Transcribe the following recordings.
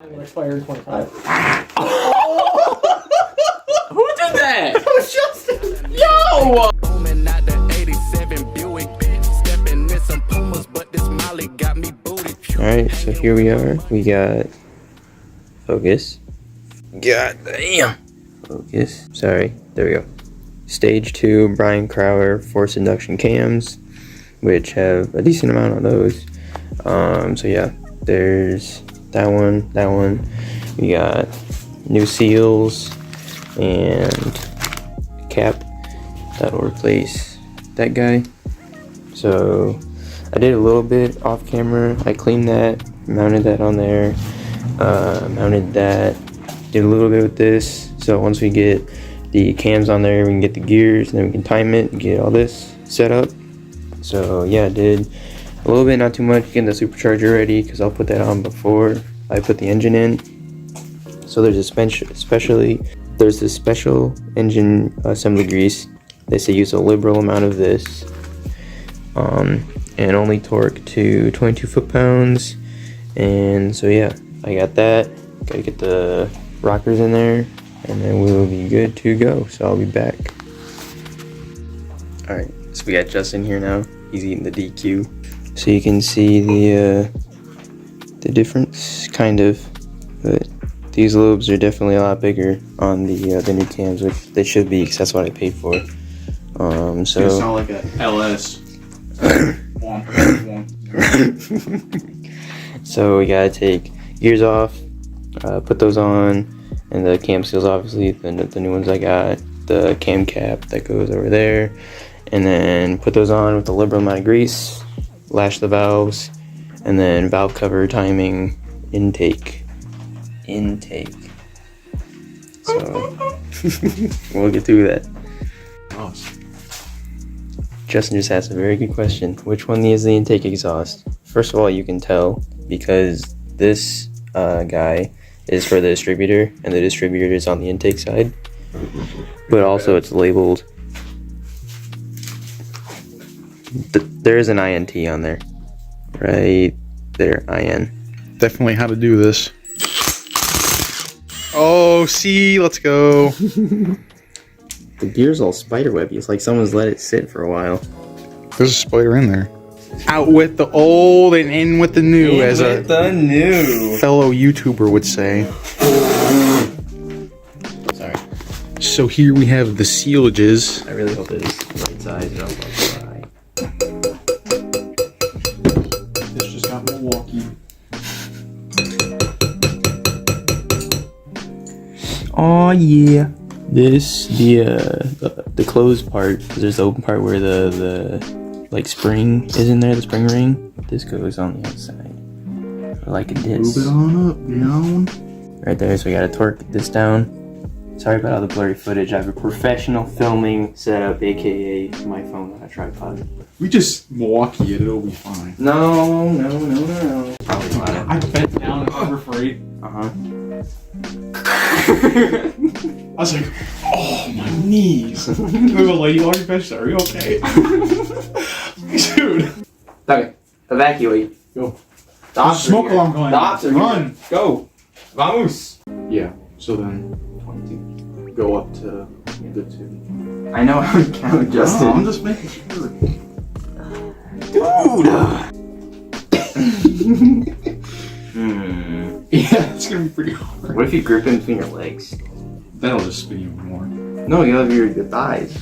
It will expire in 25. Who did that? That was Justin! Yo! Alright, so here we are. We got focus. God damn. Focus. Sorry. There we go. Stage 2 Brian Crowder force induction cams, which have a decent amount of those. So yeah, there's that one. We got new seals and a cap that'll replace that guy. So I did a little bit off camera. I cleaned that, mounted that on there, mounted that, did a little bit with this. So once we get the cams on there, we can get the gears, and then we can time it and get all this set up. So yeah, I did a little bit, not too much, getting the supercharger ready, because I'll put that on before I put the engine in. So there's a special engine assembly grease. They say use a liberal amount of this, and only torque to 22 foot-pounds. And so yeah, I got that. Gotta get the rockers in there, and then we'll be good to go. So I'll be back. Alright, so we got Justin here now. He's eating the DQ. So you can see the difference, kind of. But these lobes are definitely a lot bigger on the new cams, which they should be, because that's what I paid for. So It's not like a LS. So we gotta take gears off, put those on, and the cam seals, obviously, the new ones I got, the cam cap that goes over there, and then put those on with a liberal amount of grease, lash the valves, and then valve cover, timing, intake. So we'll get through that. Awesome. Justin just asked a very good question. Which one is the intake exhaust? First of all, you can tell because this guy is for the distributor, and the distributor is on the intake side. But also it's labeled. There is an INT on there. Right there, IN. Definitely how to do this. Oh, see, let's go. The gear's all spiderwebby. It's like someone's let it sit for a while. There's a spider in there. Out with the old and in with the new, as a fellow YouTuber would say. Sorry. So here we have the sealages. I really hope it is the right size. This just got Milwaukee. Oh yeah. This the closed part, because there's the open part where the like spring is in there, the spring ring. This goes on the outside, like a disc. Move it on up, down. Right there. So we gotta torque this down. Sorry about all the blurry footage. I have a professional filming setup, aka my phone on a tripod. We just Milwaukee it, it'll be fine. No. Probably not. I bent down and cover freight. I was like, oh, my knees. We have a lady on your bench there. Are you okay? Dude. Okay, evacuate. Go. Dots Smoke are here. alarm going. Dots are Run. here. Go. Vamos. Yeah, so then 22. Go up to the 2. I know how to count, Justin. No, I'm just making sure. Dude. Yeah, it's gonna be pretty hard. What if you grip in between your legs? That'll just spin you more. No, you have your thighs.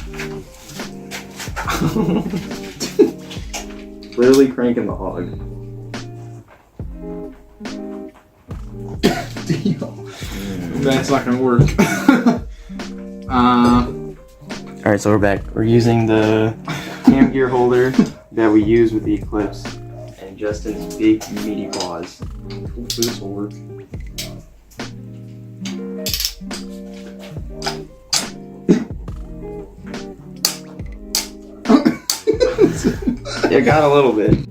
Literally cranking the hog. That's not gonna work. Alright, so we're back. We're using the cam gear holder that we use with the Eclipse and Justin's big meaty paws. Hopefully this will work. Yeah, got a little bit.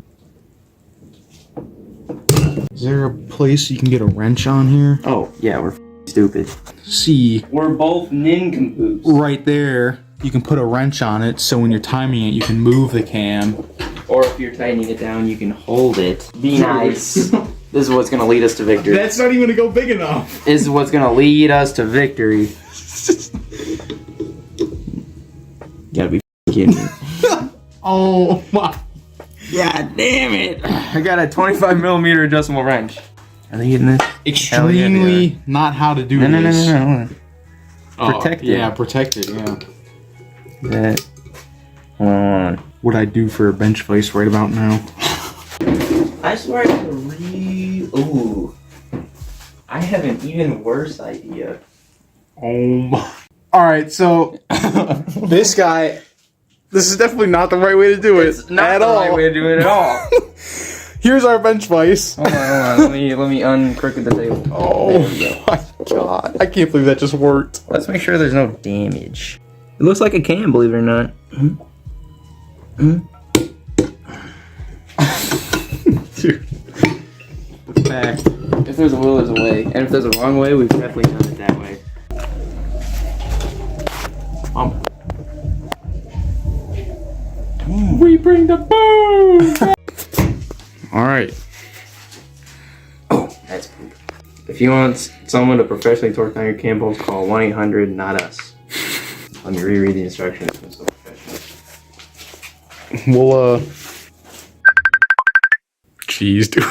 Is there a place you can get a wrench on here? Oh, yeah, we're stupid. See, We're both nincompoops. right there, you can put a wrench on it, so when you're timing it, you can move the cam. Or if you're tightening it down, you can hold it. Be nice. This is what's gonna lead us to victory. That's not even gonna go big enough. This is what's gonna lead us to victory. You gotta be kidding me. Oh my. God damn it. I got a 25mm adjustable wrench. Are they getting this? Extremely not how to do No. this. Protected. Yeah, protected, yeah. That. Hold on. What I do for a bench vise right about now. I swear I have a Ooh. I have an even worse idea. Oh my. Alright, so this guy, this is definitely not the right way to do it. It's not at the all. right way to do it at all. Here's our bench vise. Hold on. Let me uncrooked the table. Oh my god. I can't believe that just worked. Let's make sure there's no damage. It looks like a can, believe it or not. Dude. Back. If there's a will, there's a way. And if there's a wrong way, we've definitely done it that way. We bring the boom! Alright. Oh, that's poop. If you want someone to professionally torque down your cam bolts, call 1-800, not us. Let me reread the instructions. I'm so professional. We'll, Jeez, dude.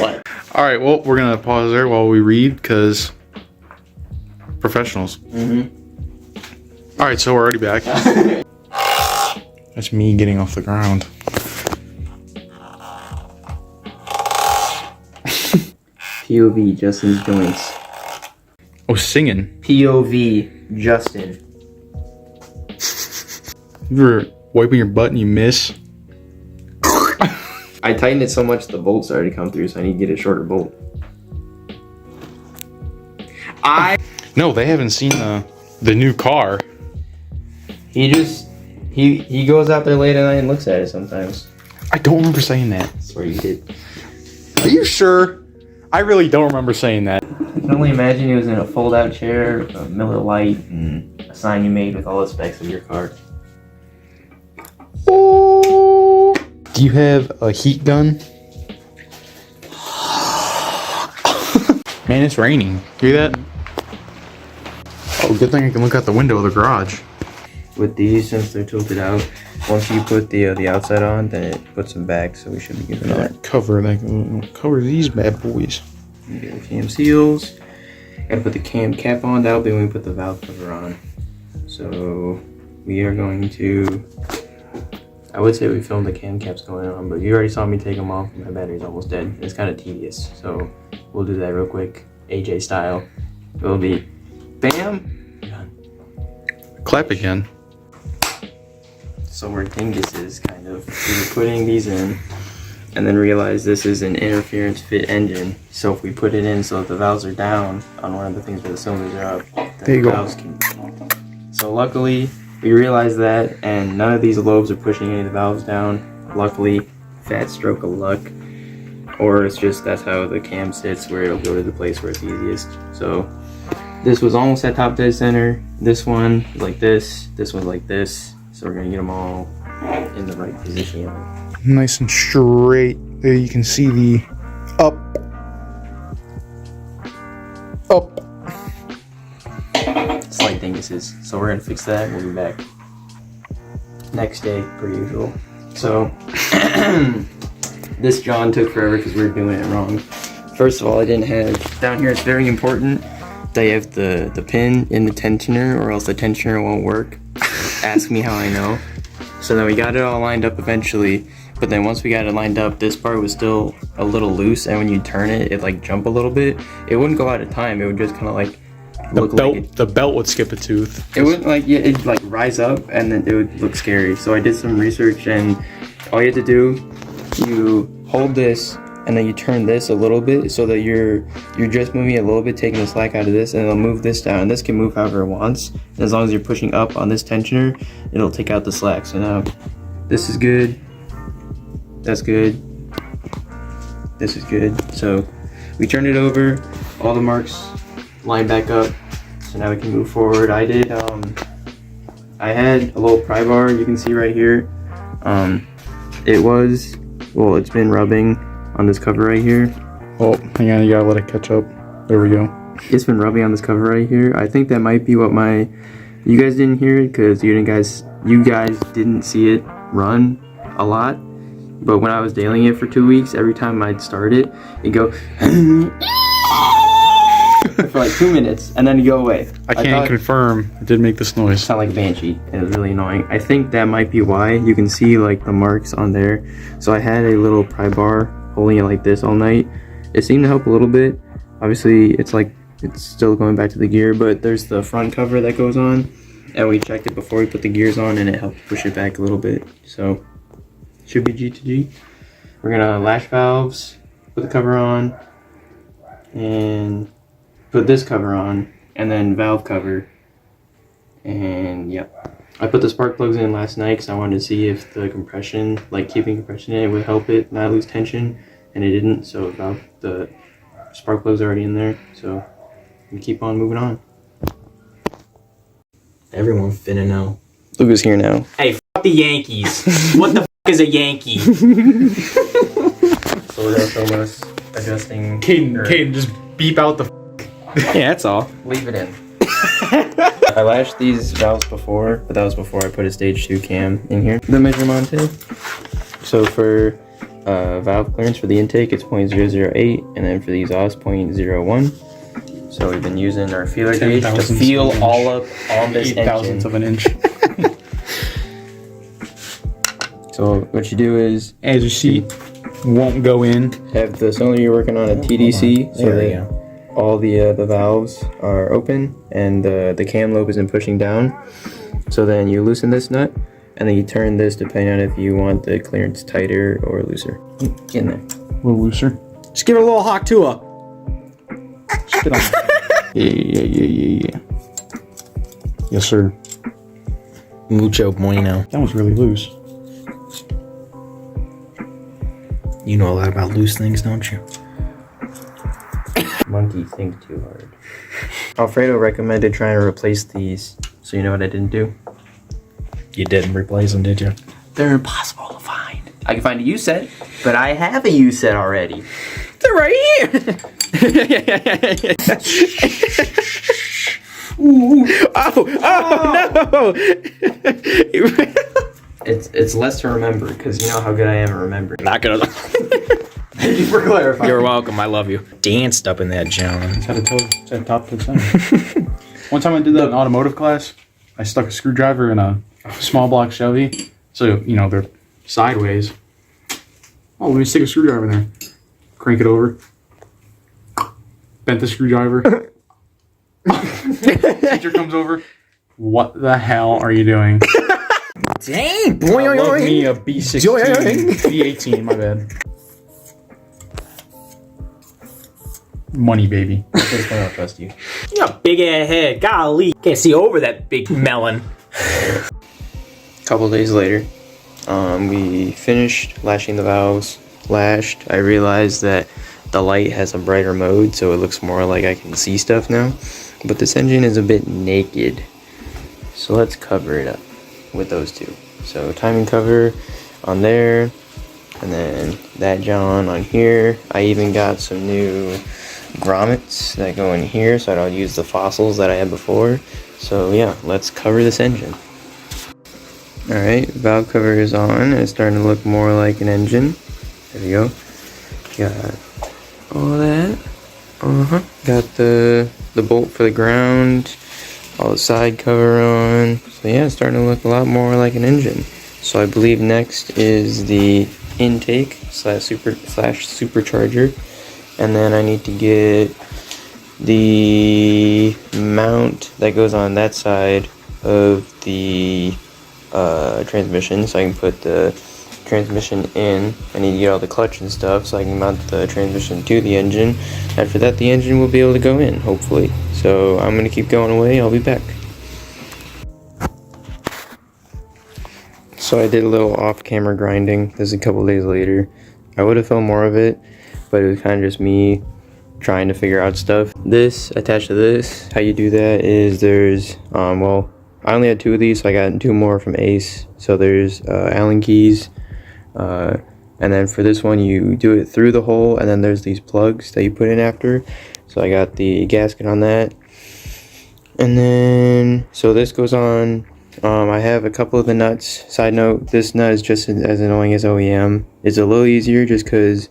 What? Alright, well, we're gonna pause there while we read, because professionals. Alright, so we're already back. That's me getting off the ground. POV, Justin's joints. Oh, singing. POV, Justin. You were wiping your butt and you miss? I tightened it so much the bolt started to come through, so I need to get a shorter bolt. No, they haven't seen the new car. He goes out there late at night and looks at it sometimes. I don't remember saying that. I swear you did. Are you sure? I really don't remember saying that. I can only imagine he was in a fold-out chair, a Miller Lite, and a sign you made with all the specs of your car. Oh. Do you have a heat gun? Man, it's raining. Hear that? Oh, good thing I can look out the window of the garage. With these, since they're tilted out, once you put the outside on, then it puts them back, so we should be good enough. Cover these bad boys. Get the cam seals. Gotta put the cam cap on. That'll be when we put the valve cover on. So we are going to. I would say we filmed the cam caps going on, but you already saw me take them off. My battery's almost dead. It's kind of tedious, so we'll do that real quick, AJ style. It'll be, bam, done. Clap again. So we're dinguses, kind of. We were putting these in, and then realized this is an interference fit engine. So if we put it in so that the valves are down on one of the things where the cylinders are up, then There you the go. valves can. So luckily, we realized that, and none of these lobes are pushing any of the valves down. Luckily, fat stroke of luck. Or it's just that's how the cam sits, where it'll go to the place where it's easiest. So this was almost at top dead center. This one is like this. This one's like this. So we're gonna get them all in the right position. Nice and straight. There you can see the up. Slight dinguses. So we're gonna fix that. We'll be back next day, per usual. So this John took forever because we were doing it wrong. First of all, I didn't have down here. It's very important that you have the pin in the tensioner, or else the tensioner won't work. Ask me how I know. So then we got it all lined up eventually, but then once we got it lined up, this part was still a little loose, and when you turn it, it like jump a little bit. It wouldn't go out of time. It would just kind of like look like it. The belt would skip a tooth. It wouldn't like, yeah, it'd like rise up, and then it would look scary. So I did some research, and all you have to do, you hold this, and then you turn this a little bit so that you're just moving it a little bit, taking the slack out of this, and it'll move this down. And this can move however it wants. And as long as you're pushing up on this tensioner, it'll take out the slack. So now this is good. That's good. This is good. So we turned it over. All the marks lined back up. So now we can move forward. I did. I had a little pry bar. You can see right here. It's been rubbing on this cover right here, Hang on, you gotta let it catch up. There we go. It's been rubbing on this cover right here. I think that might be what you guys didn't hear it because you guys didn't see it run a lot. But when I was dailying it for 2 weeks, every time I'd start it, it'd go for like 2 minutes, and then it'd go away. I can't confirm it did make this noise. Sound like a banshee, and it was really annoying. I think that might be why. You can see like the marks on there. So I had a little pry bar holding it like this all night. It seemed to help a little bit. Obviously, it's still going back to the gear, but there's the front cover that goes on, and we checked it before we put the gears on, and it helped push it back a little bit. So should be G to G. We're gonna lash valves, put the cover on, and put this cover on, and then valve cover, and yep. I put the spark plugs in last night because I wanted to see if the compression, like keeping compression in it, would help it not lose tension, and it didn't. So the spark plugs are already in there, so we keep on moving on. Everyone finna know. Luca's here now. Hey, fuck the Yankees. What the fuck is a Yankee? So we're gonna film us adjusting. Caden, just beep out the Yeah, that's all. Leave it in. I lashed these valves before, but that was before I put a stage 2 cam in here. The measurement tape. So for valve clearance for the intake, it's 0.008, and then for the exhaust, 0.01. So we've been using our feeler gauge to feel all up on this engine. 0.008 of an inch. So what you do is, As you see, won't go in. have the cylinder you're working on a TDC, so There we that go. all the valves are open and the cam lobe isn't pushing down. So then you loosen this nut, and then you turn this depending on if you want the clearance tighter or looser. Get in there. A little looser. Just give it a little hawk to Spit on it. Yeah. Yes, sir. Mucho bueno. That was really loose. You know a lot about loose things, don't you? Monkey think too hard. Alfredo recommended trying to replace these. So you know what I didn't do? You didn't replace them, did you? They're impossible to find. I can find a U set, but I have a U set already. They're right here. Ooh. Oh no! It's less to remember because you know how good I am at remembering. Not gonna. Thank you for clarifying. You're welcome. I love you. Danced up in that John. It's at top to the center. One time I did that in automotive class. I stuck a screwdriver in a small block Chevy. So, you know, they're sideways. Oh, let me stick a screwdriver in there. Crank it over. Bent the screwdriver. Teacher comes over. What the hell are you doing? Dang, boy, I love me a B16. B18, my bad. Money, baby. I don't trust you. You got a big ass head. Golly, can't see over that big melon. A couple days later, we finished lashing the valves. I realized that the light has a brighter mode, so it looks more like I can see stuff now. But this engine is a bit naked, so let's cover it up with those two. So timing cover on there, and then that John on here. I even got some new grommets that go in here, so I don't use the fossils that I had before. So yeah, let's cover this engine. Alright, valve cover is on. It's starting to look more like an engine. There we go. Got all that. Got the bolt for the ground. All the side cover on. So yeah, it's starting to look a lot more like an engine. So I believe next is the intake slash supercharger. And then I need to get the mount that goes on that side of the transmission, so I can put the transmission in. I need to get all the clutch and stuff so I can mount the transmission to the engine. After that, the engine will be able to go in, hopefully. So I'm going to keep going away. I'll be back. So I did a little off-camera grinding. This is a couple days later. I would have filmed more of it, but it was kind of just me trying to figure out stuff. This, attached to this, how you do that is there's, well, I only had 2 of these, so I got 2 more from Ace. So there's Allen keys, And then for this one, you do it through the hole, and then there's these plugs that you put in after. So I got the gasket on that. And then, so this goes on. I have a couple of the nuts. Side note, this nut is just as annoying as OEM. It's a little easier just because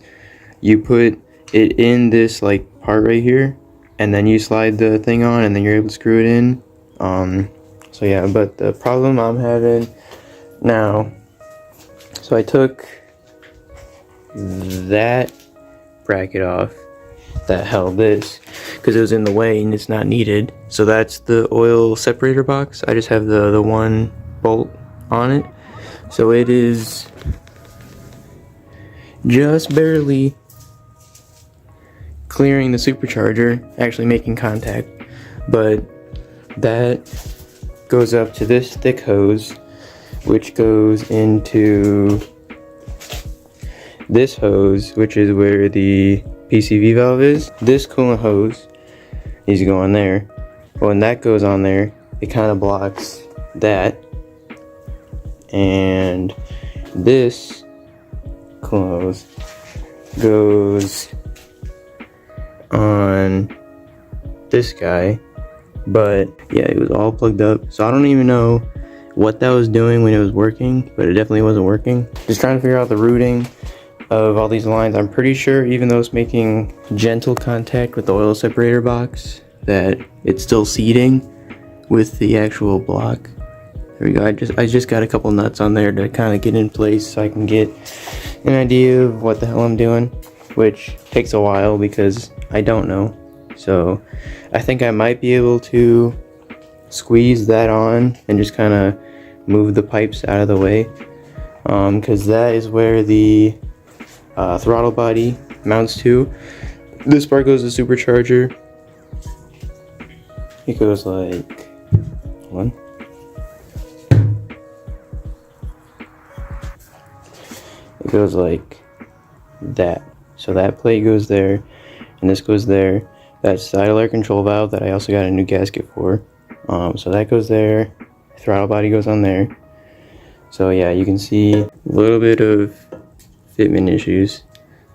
you put it in this like part right here, and then you slide the thing on, and then you're able to screw it in. So yeah, but the problem I'm having now, so I took that bracket off that held this because it was in the way and it's not needed. So that's the oil separator box. I just have the one bolt on it, so it is just barely clearing the supercharger, actually making contact. But that goes up to this thick hose, which goes into this hose, which is where the PCV valve is. This coolant hose needs to go on there. But when that goes on there, it kind of blocks that. And this coolant hose goes on this guy. But yeah, it was all plugged up. So I don't even know what that was doing when it was working, but it definitely wasn't working. Just trying to figure out the routing of all these lines. I'm pretty sure, even though it's making gentle contact with the oil separator box, that it's still seating with the actual block. There we go. I just got a couple nuts on there to kind of get in place so I can get an idea of what the hell I'm doing, which takes a while because I don't know. So I think I might be able to squeeze that on and just kind of move the pipes out of the way, because that is where the throttle body mounts to. This part goes to supercharger. It goes like, hold on. It goes like that. So that plate goes there, and this goes there. That's the idle air control valve that I also got a new gasket for. So that goes there. Throttle body goes on there. So yeah, you can see a little bit of fitment issues.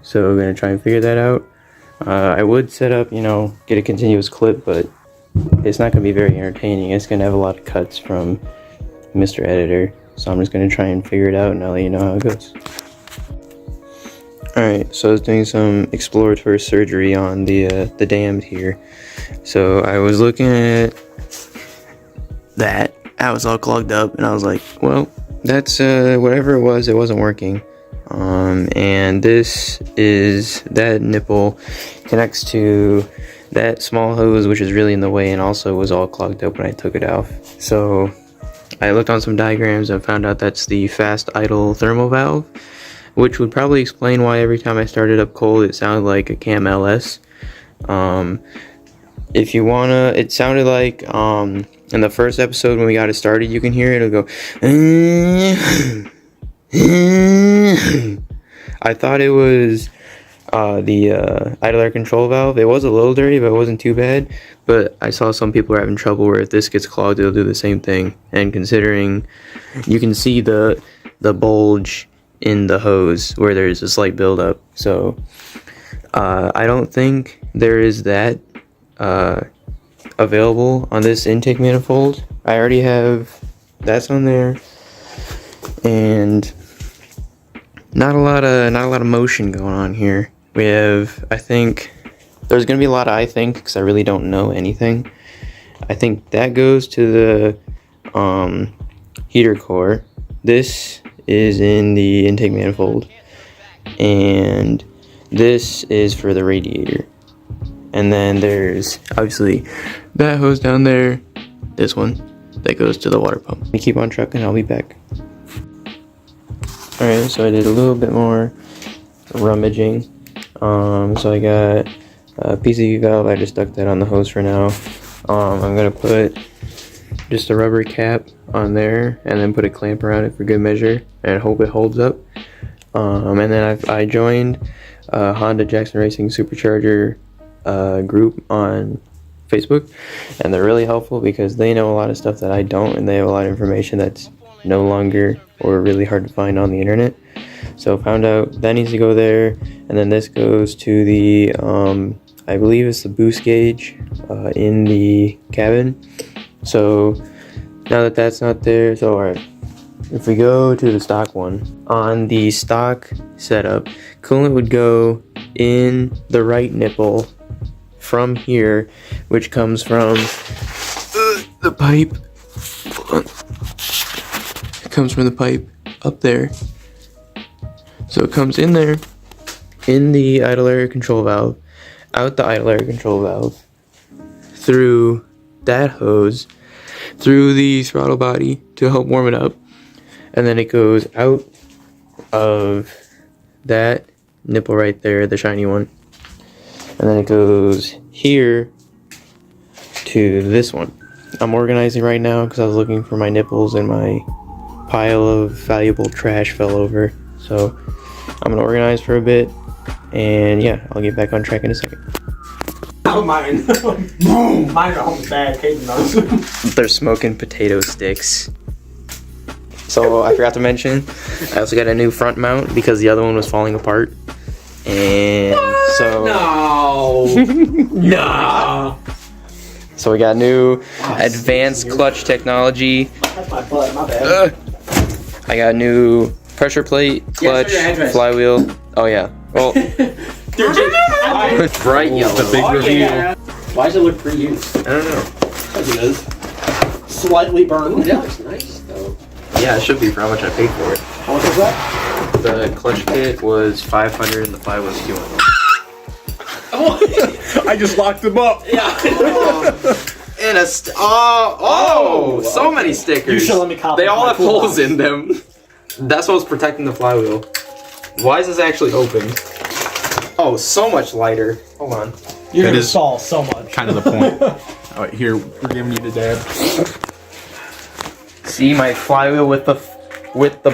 So we're gonna try and figure that out. I would set up, get a continuous clip, but it's not gonna be very entertaining. It's gonna have a lot of cuts from Mr. Editor. So I'm just gonna try and figure it out, and I'll let you know how it goes. Alright, so I was doing some exploratory surgery on the damned here. So I was looking at that. I was all clogged up, and I was like, well, that's whatever it wasn't working. And this is, that nipple connects to that small hose, which is really in the way, and also was all clogged up when I took it off. So I looked on some diagrams and found out that's the fast idle thermal valve, which would probably explain why every time I started up cold it sounded like a Cam LS. If you wanna, it sounded like in the first episode when we got it started, you can hear it, it'll go I thought it was the idle air control valve. It was a little dirty, but it wasn't too bad. But I saw some people are having trouble where if this gets clogged, it'll do the same thing. And considering you can see the bulge in the hose where there's a slight buildup, so I don't think there is that available on this intake manifold. I already have that's on there, and not a lot of motion going on here. We have, I think there's gonna be a lot of because I really don't know anything. I think that goes to the heater core. This is in the intake manifold, and this is for the radiator. And then there's obviously that hose down there, this one that goes to the water pump. You keep on trucking, I'll be back. Alright, so I did a little bit more rummaging. So I got a PCV valve. I just stuck that on the hose for now. I'm gonna put just a rubber cap on there and then put a clamp around it for good measure and hope it holds up. And then I joined Honda Jackson Racing Supercharger group on Facebook, and they're really helpful because they know a lot of stuff that I don't, and they have a lot of information that's no longer or really hard to find on the internet. So found out that needs to go there, and then this goes to the I believe it's the boost gauge in the cabin. So now that that's not there, so alright, if we go to the stock one, on the stock setup, coolant would go in the right nipple from here, which comes from the pipe. It comes from the pipe up there. So it comes in there, in the idle air control valve, out the idle air control valve, through that hose, through the throttle body to help warm it up, and then it goes out of that nipple right there, the shiny one, and then it goes here to this one. I'm organizing right now because I was looking for my nipples and my pile of valuable trash fell over. So I'm gonna organize for a bit, and yeah, I'll get back on track in a second. Oh, mine. Boom! Mine are all bad hating those. They're smoking potato sticks. So I forgot to mention, I also got a new front mount because the other one was falling apart. And so No. No. So we got new advanced clutch technology. That's my butt. My bad. I got new pressure plate, clutch, flywheel. Oh yeah. Well, bright yellow. The big reveal. Yeah. Why does it look pre-used? I don't know. Because it is. Slightly burned. That looks nice though. Yeah, it should be for how much I paid for it. How much was that? The clutch kit was $500 and the flywheel was $200. I just locked them up. Yeah. And a so many stickers. You should let me copy. They all my have full holes box. in them. That's what's protecting the flywheel. Why is this actually open? Oh, so much lighter. Hold on. You're That gonna is stall so much. Kind of the point. All right, here, we're giving you the dab. See my flywheel with the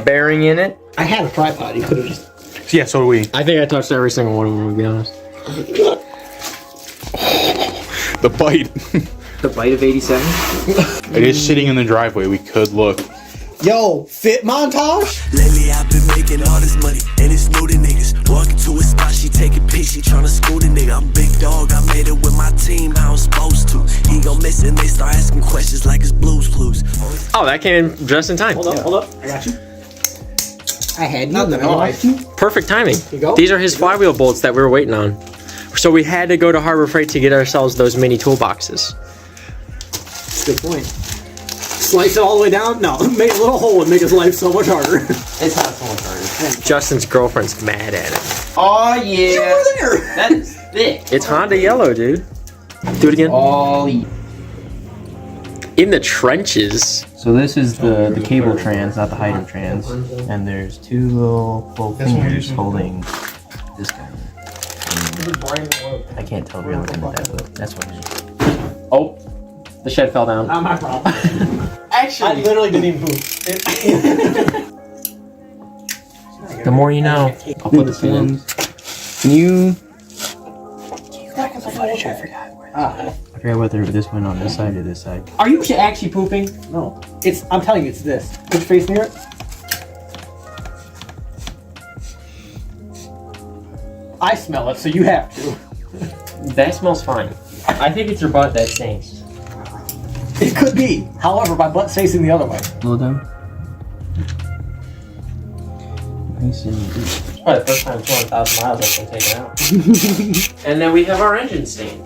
bearing in it? I had a tripod. You could have just. Yeah, so do we. I think I touched every single one of them, to be honest. The bite. The bite of 87? It is sitting in the driveway. We could look. Yo, fit montage? Lately I've been making all this money, and it's new to niggas. Walking to a spot, she taking pics, she tryna school the nigga. I'm big dog, I made it with my team, how I'm supposed to. He gon' miss it, and they start asking questions like it's Blues Clues. Oh, that came in just in time. Hold up. I got you. I had you. Perfect timing. You go. These are his flywheel bolts that we were waiting on. So we had to go to Harbor Freight to get ourselves those mini toolboxes. Good point. Slice it all the way down? No, make a little hole and make his life so much harder. It's not so much harder. Justin's girlfriend's mad at him. Oh yeah. You were there. That is thick. It's Honda yellow, dude. Do it again. Oh. In the trenches. So this is the cable trans, not the hydro trans, and there's two little fingers holding this guy. I can't tell if you're looking at that, but that's what it is. Oh, the shed fell down. Not my problem. Actually, I literally didn't even move. The more you know. I'll put the pins. Can you? Back in the footage, I forgot. I forgot whether this went on this side or this side. are you actually pooping? No. I'm telling you, it's this. Put your face near it. I smell it, so you have to. That smells fine. I think it's your butt that stinks. It could be. However, my butt's facing the other way. Slow down. Nice and deep. It's probably the first time in 200,000 miles I've been taken out. And then we have our engine stain.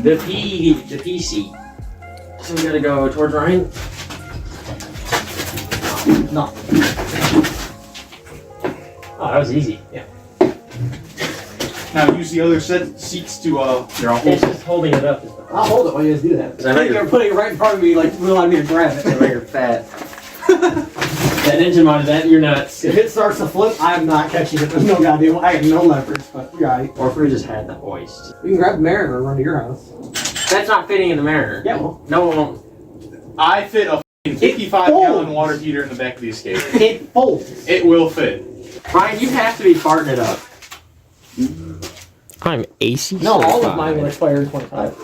The PC. So we gotta go towards Ryan. No. Oh, that was easy. Yeah. Now use the other seats to they're all It's just holding it up. I'll hold it while you guys do that. I know You're putting it right in front of me, like, you allowed me to grab it. I know you're fat. That engine monitor, that you're nuts. If it starts to flip, I'm not catching it. There's no goddamn. I have no leverage, but you're right. Or if we just had the hoist. You can grab the Mariner and run to your house. That's not fitting in the Mariner. Yeah, well. No, it won't. I fit a 55-gallon water heater in the back of the Escape. It folds. It will fit. Ryan, you have to be farting it up. I'm AC. No, all of mine will expire in 25.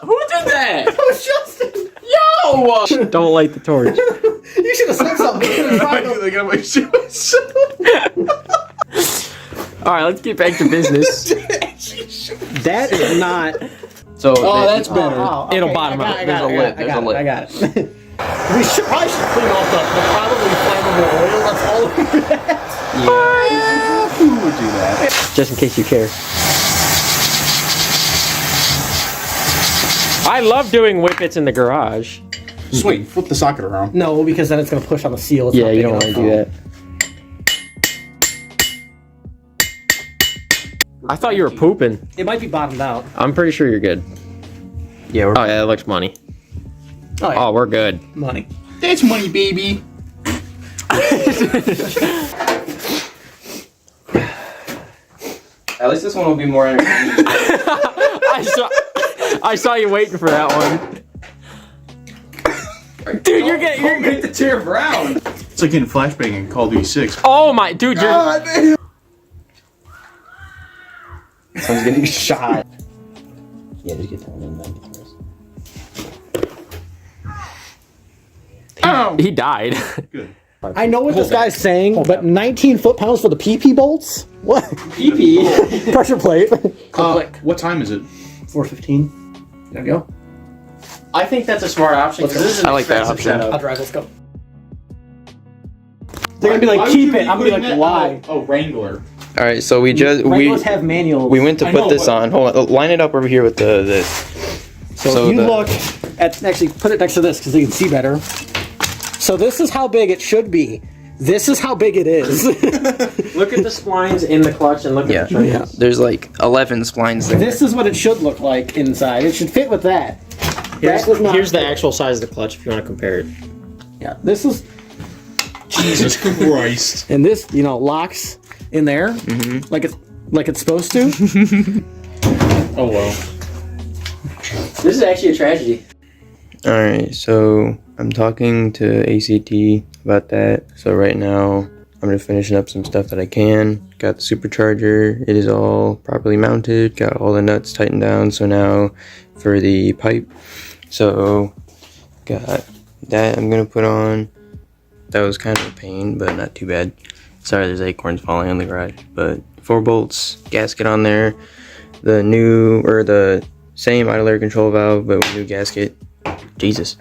Who did that? That was Justin! Yo! Don't light the torch. You should have said something. They got my shoes. All right, let's get back to business. That is not. So Oh, that's better. It'll bottom out. There's a lip. There's a lip. I got it. We should probably clean off the probably flammable oil that's all over that. Who would do that? Just in case you care. I love doing whippets in the garage. Just wait, flip the socket around. No, because then it's gonna push on the seal. It's Yeah, not you big don't want to enough. do that. I thought you were pooping. It might be bottomed out. I'm pretty sure you're good. Yeah, we're Oh yeah, that looks money. oh, yeah. Oh, we're good. Money. That's money, baby. At least this one will be more entertaining. I saw you waiting for that one. Dude, you're getting. Make the chair brown. It's like getting flashbang in Call of Duty 6. Oh my, dude, you're. Someone's getting shot. Yeah, just get that one in back first. He died. Good. I know what this guy's saying, but 19 foot-pounds for the PP bolts? What? PP. Pressure plate. What time is it? 4:15. There we go. I think that's a smart option. Let's go. This is an I like that expensive option. setup. I'll drive. Let's go. They're gonna be like, keep it. I'm gonna be like, why? Oh, Wrangler. All right, so we Wranglers have manuals. we went to I put know, this but- on. Hold on, line it up over here with this. So if you look at, actually put it next to this because you can see better. So this is how big it should be. This is how big it is. Look at the splines in the clutch and look Yeah, at the triggers. there's like 11 splines there. This is what it should look like inside. It should fit with that. Here's, That does not here's the fit. actual size of the clutch if you want to compare it. Yeah, this is, Jesus Christ. and this, locks in there like it's supposed to. Oh, well. This is actually a tragedy. All right, so I'm talking to ACT about that. So right now, I'm just finishing up some stuff that I can. Got the supercharger. It is all properly mounted. Got all the nuts tightened down. So now for the pipe. So got that I'm gonna put on. That was kind of a pain, but not too bad. Sorry, there's acorns falling in the garage. But 4 bolts, gasket on there. The new, or the same idle air control valve, but with new gasket. Jesus.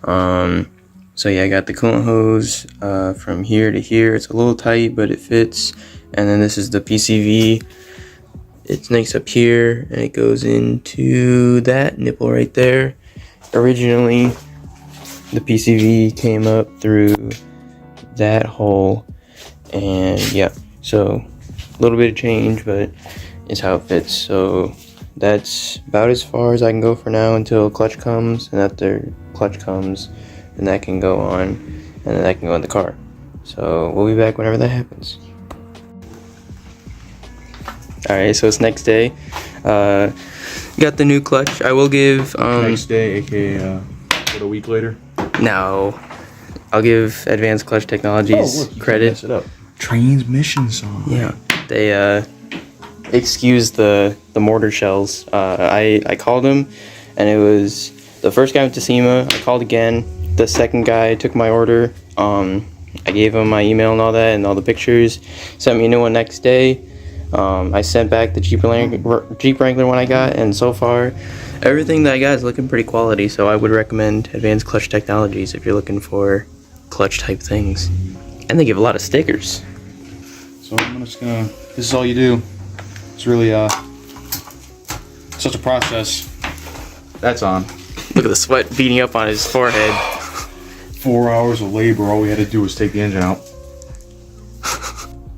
So yeah, I got the coolant hose from here to here. It's a little tight, but it fits. And then this is the PCV. It snakes up here, and it goes into that nipple right there. Originally, the PCV came up through that hole, and yeah, so a little bit of change, but it's how it fits. So that's about as far as I can go for now until clutch comes, and after clutch comes, then that can go on, and then that can go in the car. So we'll be back whenever that happens. Alright, so it's next day. Got the new clutch. I will give Next day, aka, a week later? no, I'll give Advanced Clutch Technologies credit. Mess it up. Transmission song. Yeah, they excused the mortar shells. I called him, and it was the first guy went to SEMA. I called again. The second guy took my order. I gave him my email and all that, and all the pictures. Sent me a new one next day. I sent back the Jeep Wrangler one I got, and so far, everything that I got is looking pretty quality. So I would recommend Advanced Clutch Technologies if you're looking for clutch type things. And they give a lot of stickers. So I'm just gonna, this is all you do. It's really, such a process. That's on. Look at the sweat beating up on his forehead. 4 hours of labor, all we had to do was take the engine out.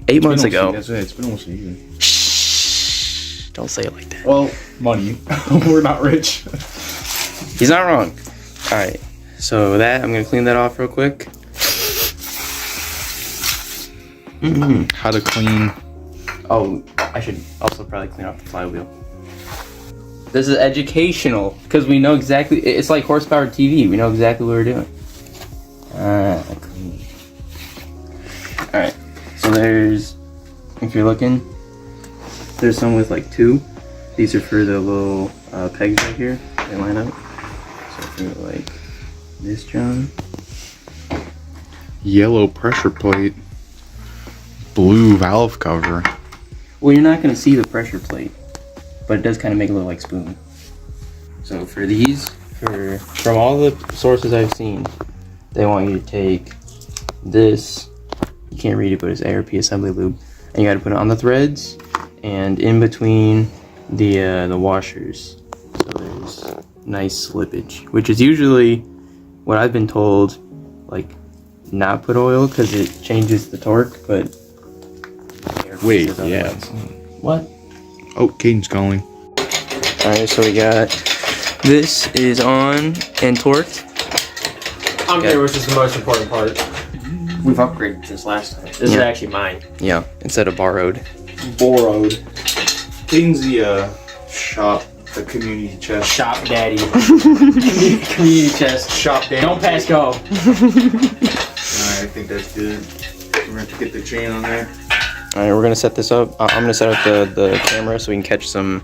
8 months ago. That's it, it's been almost a year. Shh, don't say it like that. Well, money. We're not rich. He's not wrong. Alright, so that, I'm gonna clean that off real quick. How to clean. Oh, I should also probably clean off the flywheel. This is educational, because we know exactly, it's like horsepower TV, we know exactly what we're doing. Clean. Alright, so there's, if you're looking, there's some with like 2. These are for the little pegs right here, they line up. So if you like this, John, Yellow pressure plate. Blue valve cover. Well, you're not gonna see the pressure plate, but it does kind of make it look like spoon. So for these, from all the sources I've seen, they want you to take this. You can't read it, but it's ARP assembly lube, and you got to put it on the threads and in between the washers. So there's nice slippage, which is usually what I've been told. Like, not put oil because it changes the torque, but Wait, yeah. What? Oh, Caden's calling. Alright, so we got this is on and torqued. I'm here, which is the most important part. We've upgraded since last time. This is actually mine. Yeah, instead of borrowed. Borrowed. Caden's the shop, the community chest. Shop daddy. Community chest. Shop daddy. Don't pass go. Alright, I think that's good. We're gonna have to get the chain on there. Alright, we're gonna set this up. I'm gonna set up the camera so we can catch some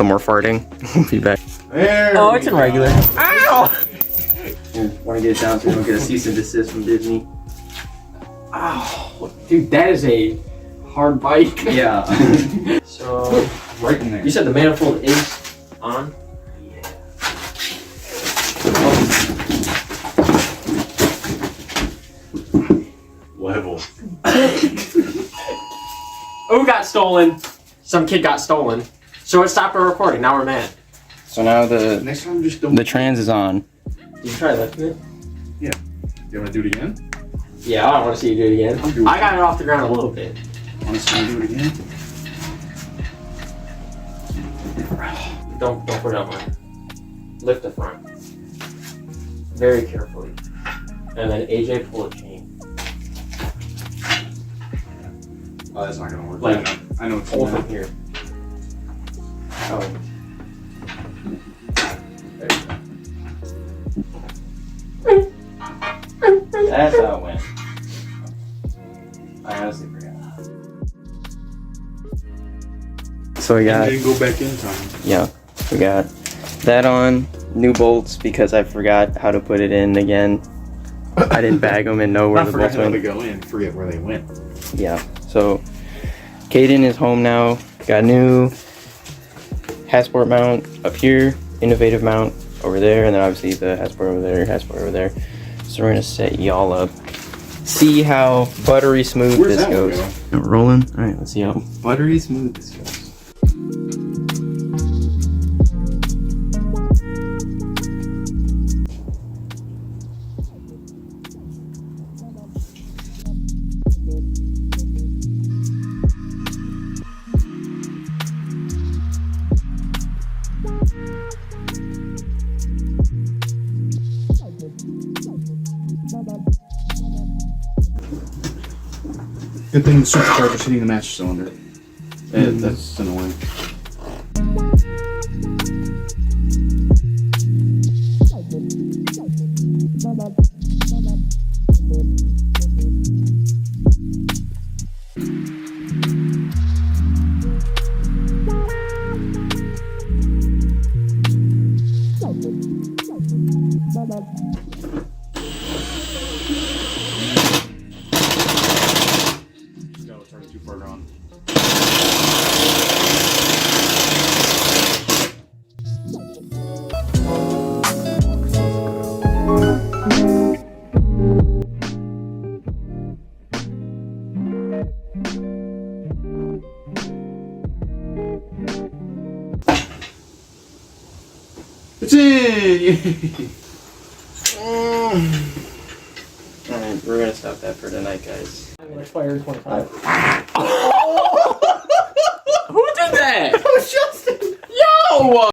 more farting. We'll be back. There Oh, it's in regular. Ow! Want to get it down so we don't get a cease and desist from Disney. Ow. Dude, that is a hard bike. Yeah. So, right in there. you said the manifold is on? Level. Oh, got stolen. Some kid got stolen. So it stopped our recording. Now we're mad. So now the Next time, just don't. trans is on. Did you try lifting it? You wanna do it again? Yeah, I don't want to see you do it again. I'll do it. I got it off the ground a little bit. Wanna see me do it again? Don't put it up mine. Lift the front. Very carefully. And then AJ pull a chain. Oh, that's not gonna work. Like, I know it's Pull not. from here. Oh. There you go. That's how it went. I honestly forgot. So we got, Didn't go back in time. yeah, we got that on, new bolts because I forgot how to put it in again. I didn't bag them and know where I the forgot bolts how to went. go in. Forget where they went. Yeah, so Caden is home now. Got a new Hasport mount up here, innovative mount over there, and then obviously the Hasport over there, Hasport over there. So we're gonna set y'all up. See how buttery smooth Where's this that one goes. Rolling. All right, let's see how buttery smooth this goes. Good thing the supercharger's hitting the master cylinder. That's annoying. No, turn it too far on. It's in! Alright, we're gonna stop that for tonight, guys. Expired 25.